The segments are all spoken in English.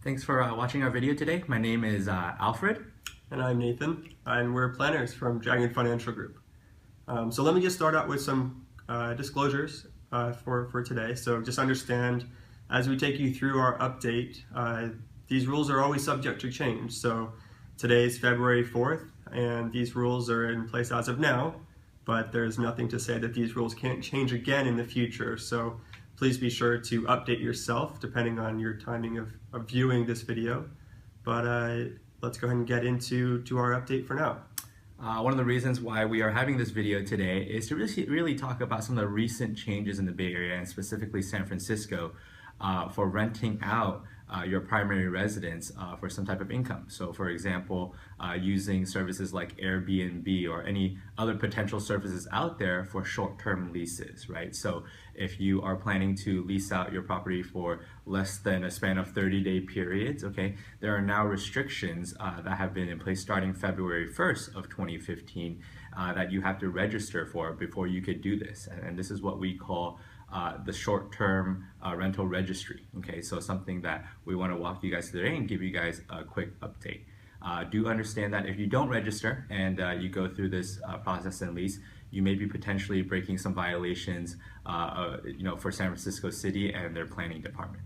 Thanks for watching our video today. My name is Alfred. And I'm Nathan, and we're planners from Dragon Financial Group. So let me just start out with some disclosures for today. So just understand, as we take you through our update, these rules are always subject to change. So today is February 4th, and these rules are in place as of now, but there's nothing to say that these rules can't change again in the future. So please be sure to update yourself depending on your timing of viewing this video. But let's go ahead and get into our update for now. One of the reasons why we are having this video today is to really talk about some of the recent changes in the Bay Area and specifically San Francisco for renting out your primary residence for some type of income. So for example, using services like Airbnb or any other potential services out there for short-term leases, right? So if you are planning to lease out your property for less than a span of 30-day periods, okay, there are now restrictions that have been in place starting February 1st of 2015 that you have to register for before you could do this. And this is what we call the short-term rental registry. Okay, so something that we want to walk you guys through today and give you guys a quick update. Do understand that if you don't register and you go through this process and lease, you may be potentially breaking some violations, for San Francisco City and their planning department.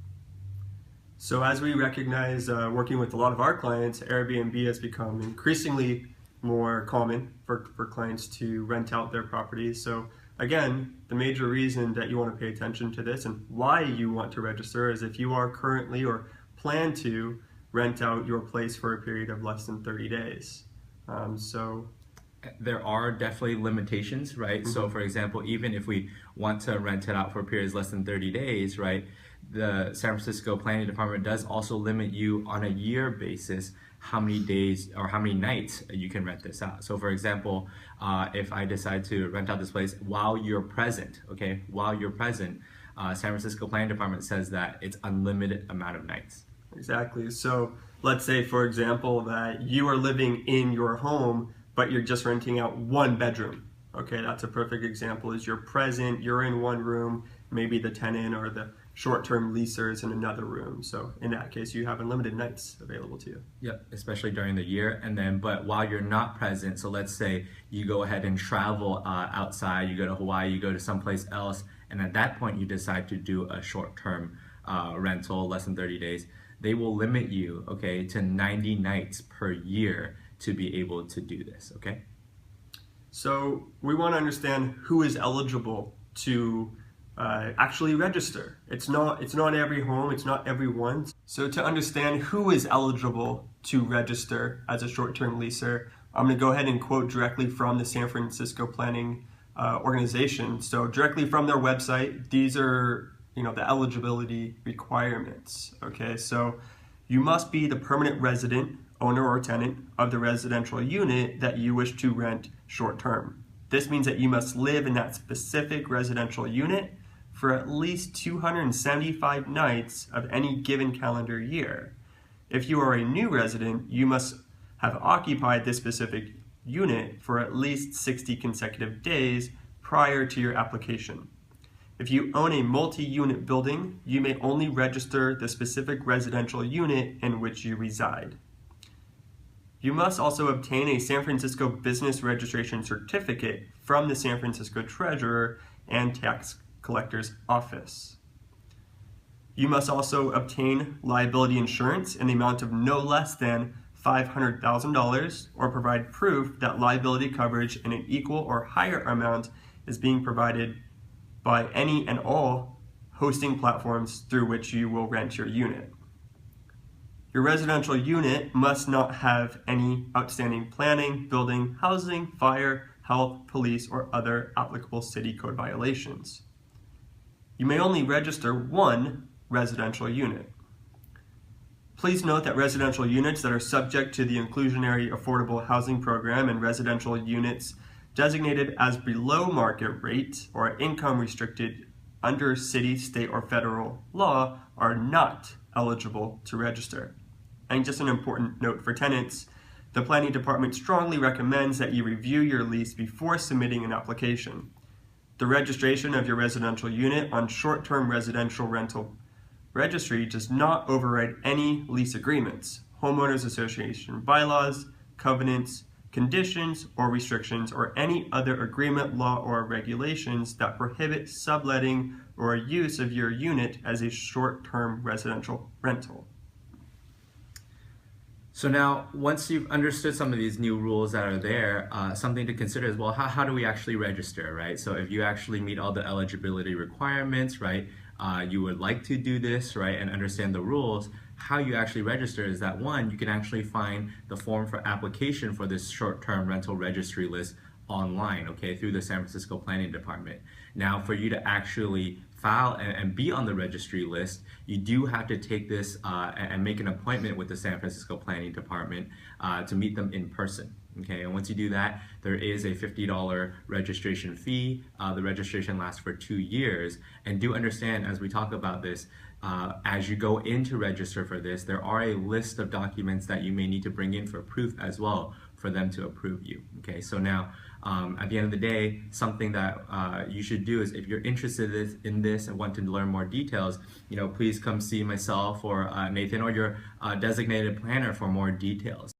So as we recognize, working with a lot of our clients, Airbnb has become increasingly more common for clients to rent out their properties. So again, the major reason that you want to pay attention to this and why you want to register is if you are currently or plan to rent out your place for a period of less than 30 days. There are definitely limitations, right? Mm-hmm. So for example, even if we want to rent it out for periods less than 30 days, right, the San Francisco Planning Department does also limit you on a year basis how many days or how many nights you can rent this out. So for example, if I decide to rent out this place while you're present, okay, San Francisco Planning Department says that it's unlimited amount of nights. Exactly. So let's say, for example, that you are living in your home, but you're just renting out one bedroom. Okay, that's a perfect example. Is you're present, you're in one room, maybe the tenant or the short-term leaser is in another room. So in that case, you have unlimited nights available to you. Yep, especially during the year. And then, but while you're not present, so let's say you go ahead and travel outside, you go to Hawaii, you go to someplace else, and at that point you decide to do a short-term rental, less than 30 days, they will limit you, okay, to 90 nights per year to be able to do this, okay? So we want to understand who is eligible to actually register. It's not every home, it's not everyone. So to understand who is eligible to register as a short-term leaser, I'm going to go ahead and quote directly from the San Francisco Planning organization. So directly from their website, these are the eligibility requirements. Okay, so you must be the permanent resident, owner or tenant of the residential unit that you wish to rent short-term. This means that you must live in that specific residential unit for at least 275 nights of any given calendar year. If you are a new resident, you must have occupied this specific unit for at least 60 consecutive days prior to your application. If you own a multi-unit building, you may only register the specific residential unit in which you reside. You must also obtain a San Francisco Business Registration Certificate from the San Francisco Treasurer and Tax Collector's Office. You must also obtain liability insurance in the amount of no less than $500,000 or provide proof that liability coverage in an equal or higher amount is being provided by any and all hosting platforms through which you will rent your unit. Your residential unit must not have any outstanding planning, building, housing, fire, health, police, or other applicable city code violations. You may only register one residential unit. Please note that residential units that are subject to the Inclusionary Affordable Housing Program and residential units designated as below market rate or income restricted under city, state, or federal law are not eligible to register. And just an important note for tenants, the Planning Department strongly recommends that you review your lease before submitting an application. The registration of your residential unit on short-term residential rental registry does not override any lease agreements, homeowners association bylaws, covenants, conditions or restrictions, or any other agreement, law, or regulations that prohibit subletting or use of your unit as a short-term residential rental. So now, once you've understood some of these new rules that are there, something to consider is, well, how do we actually register, right? So if you actually meet all the eligibility requirements, right, you would like to do this, right, and understand the rules, how you actually register is that, one, you can actually find the form for application for this short-term rental registry list online, okay, through the San Francisco Planning Department. Now, for you to actually file and be on the registry list, you do have to take this and make an appointment with the San Francisco Planning Department to meet them in person. Okay, and once you do that, there is a $50 registration fee. The registration lasts for 2 years. And do understand, as we talk about this, as you go in to register for this, there are a list of documents that you may need to bring in for proof as well for them to approve you. Okay, so now at the end of the day, something that you should do is, if you're interested in this and want to learn more details, please come see myself or Nathan or your designated planner for more details.